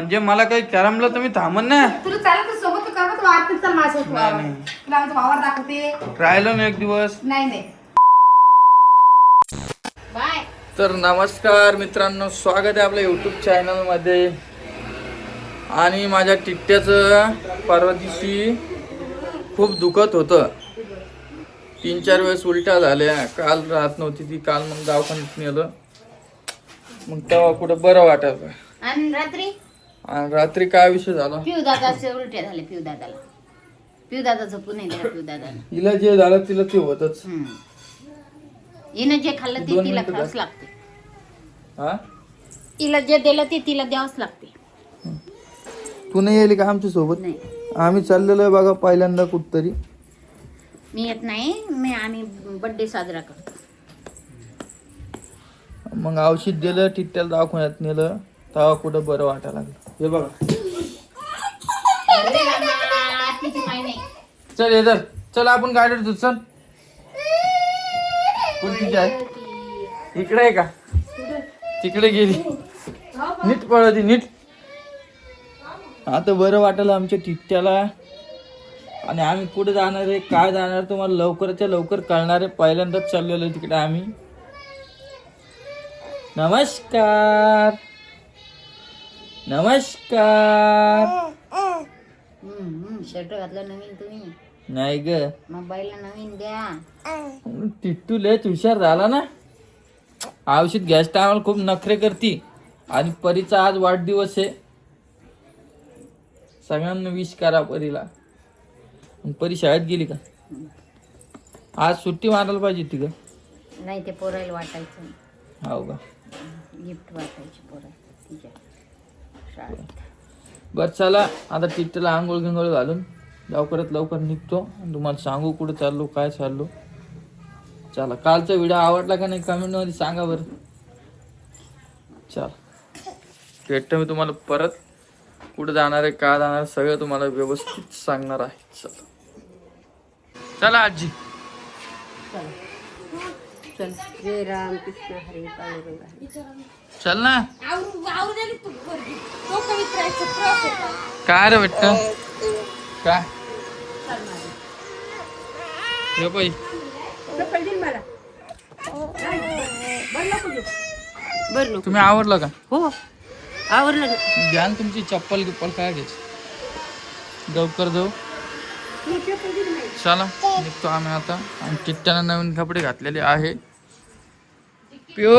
म्हणजे मला काही करमलं तर मी थांबन ना. तुला चालत सोबत तू करत वाटत चल माझ्या तुला आमचा वावर दाखवते. राहिलो ना एक दिवस. नाही बाय. तर नमस्कार मित्रांनो, स्वागत आहे आपल्या यूट्यूब चॅनलमध्ये. आणि माझ्या टिट्ट्याचं परवा दिवशी खूप दुखत होतं. 3-4 वेळेस उलट्या झाल्या. काल राहत नव्हती ती. काल मग दवाखान्यात नेलं. मग तेव्हा कुठं बरं वाटायचं. आणि रात्री काय विषय झाला? पिऊ दादाचे उलट्या झाले. पिऊ दादा झोपू नाही दिला. पिऊ दादाला हिला जे झालं तिला ते होतच. हिनं जे खाल्लं ते तिला खावंच लागते. हा, तिला जे दिलं ते तिला द्यावंच लागते. तू नाही येईल का आमच्या सोबत? नाही, आम्ही चाललेलो आहे बघा पहिल्यांदा कुठतरी. मी येत नाही. आम्ही बर्थडे साजरा करतो. मग औषध दिलं, टिट्ट्याला दवाखान्यात नेलं, तेव्हा कुठं बरं वाटायला लागलं. हे बघा. चल येदर, चल आपण गाडीवर जाऊ. चल. कुठची आहे? इकडे आहे का? तिकडे गेली. नीट पळती, नीट. आता बरं वाटलं आमच्या टिट्ट्याला. आणि आम्ही कुठे जाणार आहे, काय जाणार, तुम्हाला लवकरच्या लवकर कळणार आहे. पहिल्यांदाच चाललेलो आहे तिकडे आम्ही. नमस्कार नमस्कार. शर्ट घातलं नवीन तुम्ही? नाही ग, मोबाईलला नवीन द्या. टिट्टू लय हुशार झाला ना. औषध गॅस टायमाला खूप नखरे करती. आणि परीचा आज वाढदिवस आहे. सगळ्यांना विश करा परीला. परी शाळेत गेली का? आज सुट्टी मारायला पाहिजे ती ग. नाही, ते पोरायला वाटायचं. हो का? गिफ्ट वाटायची पोरा तिच्या शाळेत. बरं चला, आता टिट्टीला आंघोळ गिंगोळ घालून लवकरात लवकर निघतो. आणि तुम्हाला सांगू कुठं चाललो, काय चाललो. चला, कालचा व्हिडिओ आवडला का नाही कमेंटमध्ये सांगा बरं. चला, भेटतो मी तुम्हाला परत. कुठं जाणार आहे, का जाणार, सगळं तुम्हाला व्यवस्थित सांगणार आहे. चला चला आजी. चल. जय राम कृष्ण हरी पांडुरंग. चल ना. काय रे भेटत काय? हे बाई, तुम्ही आवडलं का? हो, आवडलं. घ्या ना तुमची चप्पल गिप्पल, काय घ्यायची. लवकर जाऊ. चला निघतो आम्ही आता. आणि टिट्ट्यानं नवीन कपडे घातलेले आहे. पिओ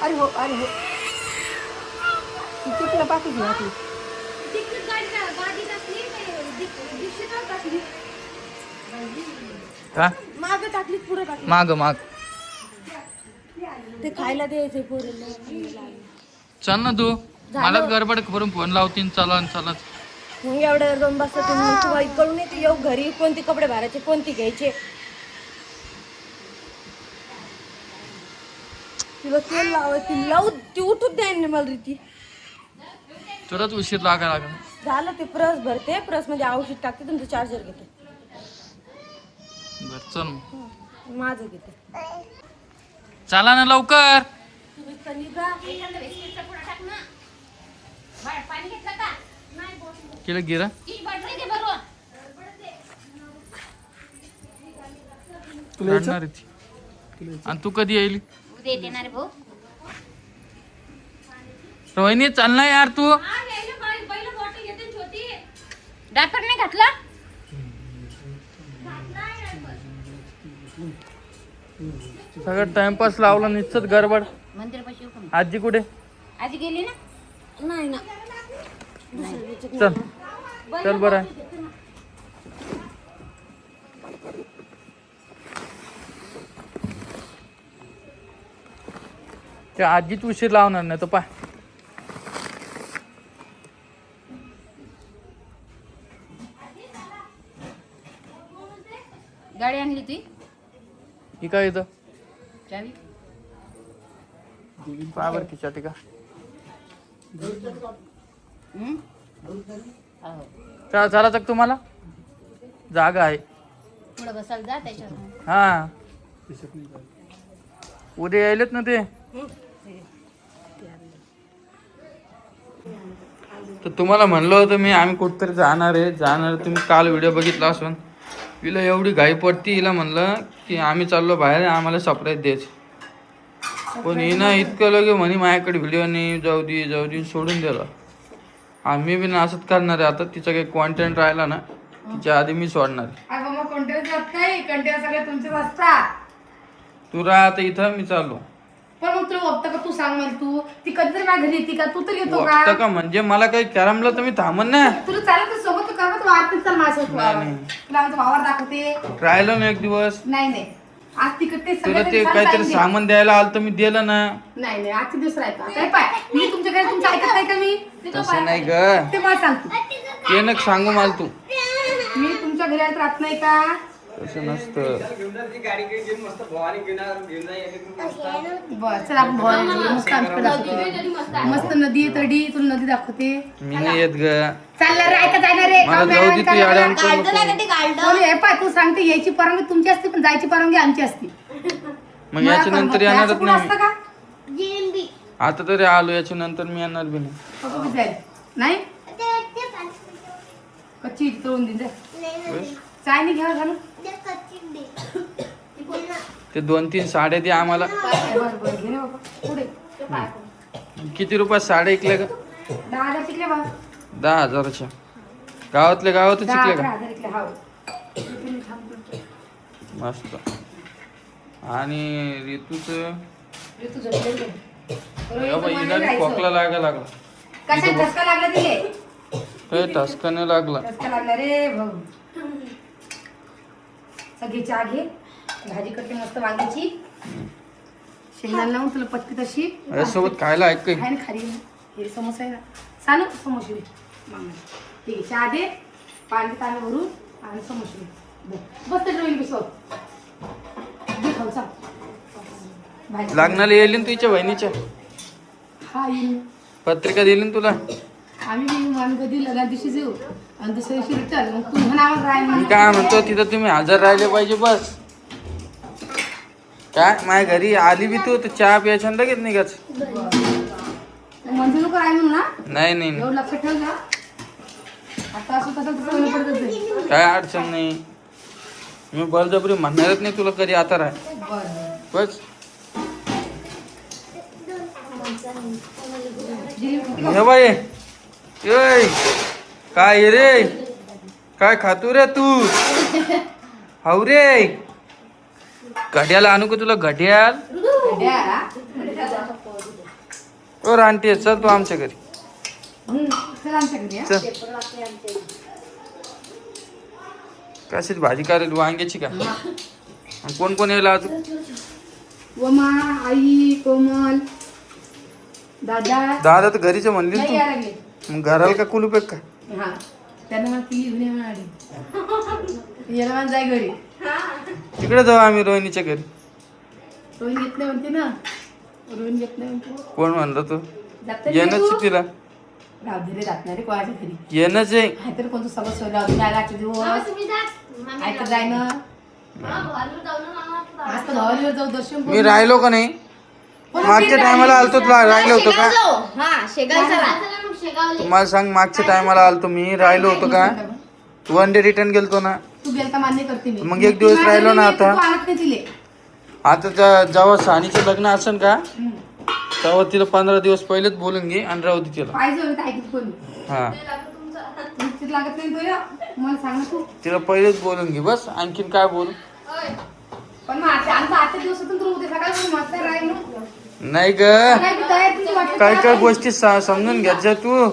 अरे हो, अरे हो. तिकडे बाकी घातली. का माग टाकली, पुढे टाकली. माग माग. ते खायला द्यायचे पोरीला. चल ना तू. मलाच गडबड करून फोन लावतीन. चला चला. मग एवढ्या दोन बसता तुम्ही कळून येते. येऊ घरी कोणते कपडे भरायचे, कोणते घ्यायचे. तिला तेल लावायची, लावू ती उठूच द्यायला नाही मला रीती. तुलाच उशीर लागा लागला. झालं ते प्रस भरते, प्रस मध्ये औषध टाकते, तुमचं चार्जर घेते. बर चल मग. माझं घेते. चला ना लवकर. केलं गिरा. रडणार आहे ती. आणि तू कधी येईल? रोहिणी चल ना यार तू. डायपर नाही घातला. सगळं टाइमपास लावला, निश्चित गडबड. मंदिरापाशी आजी कुठे? आजी गेली ना. नाही ना. चल चल बरं. ते आजीच उशीर लावणार नाही तर पाय. गाडी आणली ती. ही काय येतं चावी. पावर खिचा टिका. चला चला तुम्हाला जागा आहे. पुढे बसायला जा त्याच्यात. हा उद्या यायलेत ना ते. तर तुम्हाला म्हणलं होतं मी आम्ही कुठतरी जाणार आहे. तुम्ही काल व्हिडिओ बघितला असून हिला एवढी घाई पडती. हिला म्हणलं की आम्ही चाललो बाहेर आम्हाला सरप्राईज द्यायचं. पण हिनं इतकं लगे म्हणे माझ्याकडे व्हिडिओ नाही जाऊ दे सोडून दिलं. आम्ही बी ना असंच करणार आहे. आता तिचा काही कॉन्टेंट राहिला ना तिच्या आधी मी सोडणार आहे. कंटेनर सगळे तुमचेच असतात. तू राह आता इथं मी चाललो. पण मग तुला बघतं का? तू सांग मला, तू ती कधीतरी माझ्या घरी येते का? तू तर येतो का? वाटतं का म्हणजे मला काही कॅरमला तर मी थांबन ना. तुला चालत तर सोबत कर ना, तू आरतीत चल माझ्यासोबत नाही, वावर. नाही. तुला आमचा वावर दाखवते. राहिलो ना एक दिवस. नाही आज तिकडे ते तुला सगळे ते सांग काहीतरी सांगितले. सामान द्यायला आलं तर मी दिलं ना. नाही आजचे दिवस राहता काय पाय मी तुमच्याकडे तुमचं ऐकत नाही का? मी तसं नाही ग. ते मला सांगतो. ते नक सांगू मला तू. मी तुमच्या घरी आत राहत नाही का? तसं नसतं. बर चल आपण भवानी मस्त आमच्याकडे दाखवते. मस्त नदी आहे तडी, तुला नदी दाखवते. मी नाही येत ग. चालणार रे, ऐका जाणार रे. मला जाऊ दे तू याड्यानं करू नको. बोल, हे पाय तू सांगते यायची परवानगी तुमची असते पण जायची परवानगी आमची असते. मग याच्या नंतर येणारच असं नाही असतं का? मी. आता तरी आलो याच्या नंतर मी येणार बी नाही. बघू किती जाईल. नाही कच्ची तळून दिन जा. बस. चाय नाही घ्यावं घालून. ते 2-3 साड्या दे आम्हाला. बरं घे रे बाबा पुढे. किती रुपयात साड्या ऐकल्या का? 10,000 टिकले बा. 10,000च्या. गावातल्या गावातच शिकले का? 10,000 टिकले हाव. मस्त. आणि ऋतूच ऋतू झोपलेली आहे. रोहिणीचं मन हिला जायचं. खोकला लागायला लागला. कशात धसका लागला तिले? हे ठसकाने लागला. धसका लागला रे भाऊ. सगळी चहा घे. भाजी करते मस्त वांग्याची. शेंगदाणा लावून तुला पटकी तशी. यासोबत खायला ऐक काही. आहे ना खाली हे समोसा आहे ना. सांग समोसे दे. ठीक आहे चहा दे. पाणी तांबे भरून आणि समोसे दे. बस ते रोहिणी बिसव. दे खाऊ सांग. भाजी लग्नाला येईल ना तुझ्या बहिणीच्या. हा येईन. पत्रिका दिली ना तुला. आम्ही बी मान कधी लग्ना दिवशीच येऊ आणि दुसऱ्या दिवशी रिटर्न. मग तू म्हणा आम्हाला राहायला मी म्हणून. काय म्हणतो तिथं तुम्ही हजर राहिले पाहिजे बस. काय माझ्या घरी आली बी तू तर चहा प्यायच्या लगेच निघाच. म्हणजे लोक राहाय म्हणून ना. नाही नाही एवढं लक्षात ठेव जा. आता असं तसं तुला कमी पडत असेल. काय अडचण नाही. मी बळजबरी म्हणणारच नाही तुला कधी आता राह बरं बस. जिलेबी हे बाई ए काय रे काय खातो रे तू. हाव रे घड्याल आणू का तुला घड्याल. द्या. ओ रानटी चल तू आमच्या घरी चल आमच्या घरी. चल. कशाची भाजी करेल वांग्याची का? आणि कोण कोण येईल आज? वमा आई कोमल दादा दादा तर घरीच म्हणली नाही तू. यायला लागले. मग घराला का कुलूप आहे का? हा त्यांना मला ती घेऊन म्हणाली. याला मला जाय घरी. तिकडे जाऊ आम्ही रोहिणीच्या घरी. रोहिणी घेत नाही म्हणते ना. रोहिणी घेत नाही म्हणते. कोण म्हणलं तू? जात नाही येणंच तू? आहे तिला. राहू दे रे जात नाही रे कोणाच्या घरी. येणंच आहे. काहीतरी कोणतं सगळं सोय राहू दे. आजचे दिवस ऐकत जाय ना. मस्त भावालीवर जाऊ दर्शन मी राहिलो का नाही? मागच्या टायमाला आलतो तुला राहिलो होतो का? हा शेगाव चला. तुम्हाला सांग मागच्या टायमाला आलतो मी राहिलो होतो का? 1 डे रिटर्न गेलतो ना. तू गेलता मान्य करते मी. मग एक दिवस राहिलो ना आता. तू आणत नाही तिले. आता जेव्हा सानीचं लग्न असेल का तेव्हा तिला 15 दिवस पहिलेच बोलून घे आणि राहू दे तिला. पाहिजे होतं ऐकत कोणी. हा निश्चित लागत नाही तुला. मला सांग ना तू. तिला पहिलेच बोलून घे बस. आणखीन काय बोलू? पण मग आजच्या दिवसातून तुला उद्या सकाळी मस्त राहील ना. नाही ग. काय तू तयार तुझी वाटत काय का? काय गोष्टी समजून घ्यायच्या जा तू.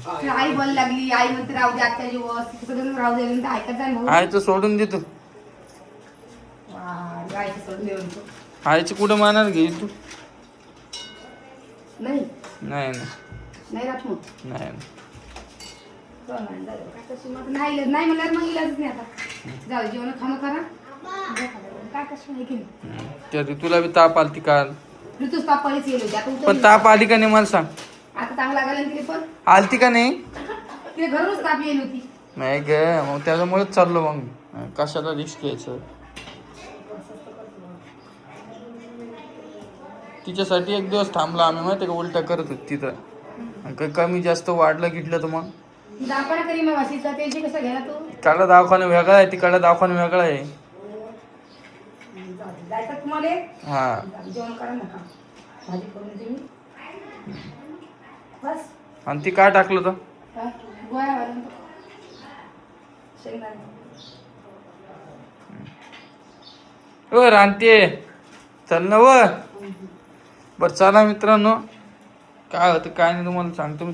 तुला आई बोल लागली. आई म्हणते राहू दे आजच्या दिवस. तिचं सगळं राहू दे म्हणते ऐकत जाय भाऊ. आईचं सोडून दे तू. वा, आईचं सोडून दे म्हणतो. आईची कुठं मानार घे तू. नाही नाही नाही राहत मग. नाही नाही नाही म्हणल्यावर मग इलाजच नाही आता. जाऊ जेवण खाणं करा. काय कसं आहे की नाही. त्या ऋतूला बी ताप आलती काल. ऋतूच तापाळीच येईल होती. आता पण उतरली. ताप आली का नाही मला सांग. आता चांगला लागायला तिला पण. आलती का नाही? तिला घरूनच ताप येईल होती. नाही ग, मग त्याच्यामुळेच चाललो मग, कशाला रिस्क घ्यायचं. तिच्यासाठी एक दिवस थांबला आम्ही, माहिती का, उलट्या करत होत तिथं. आणि काही कमी जास्त वाढलं गिटलं तर मग दाखवाना करी मग वाशीचा तेजी कसं घ्यायला तू इकडला दवाखाना वेगळा आहे, तिकडला दवाखाना वेगळा आहे. जायचं तुम्हाला हा, जेवण करा नका भाजी करून देऊ बस. आणि ती काय टाकलं तर हा, गोळ्या घालून शेंगदाणे रानते चल ना व. बरं चला मित्रांनो, काय होतं काय नाही तुम्हाला सांगतो मी.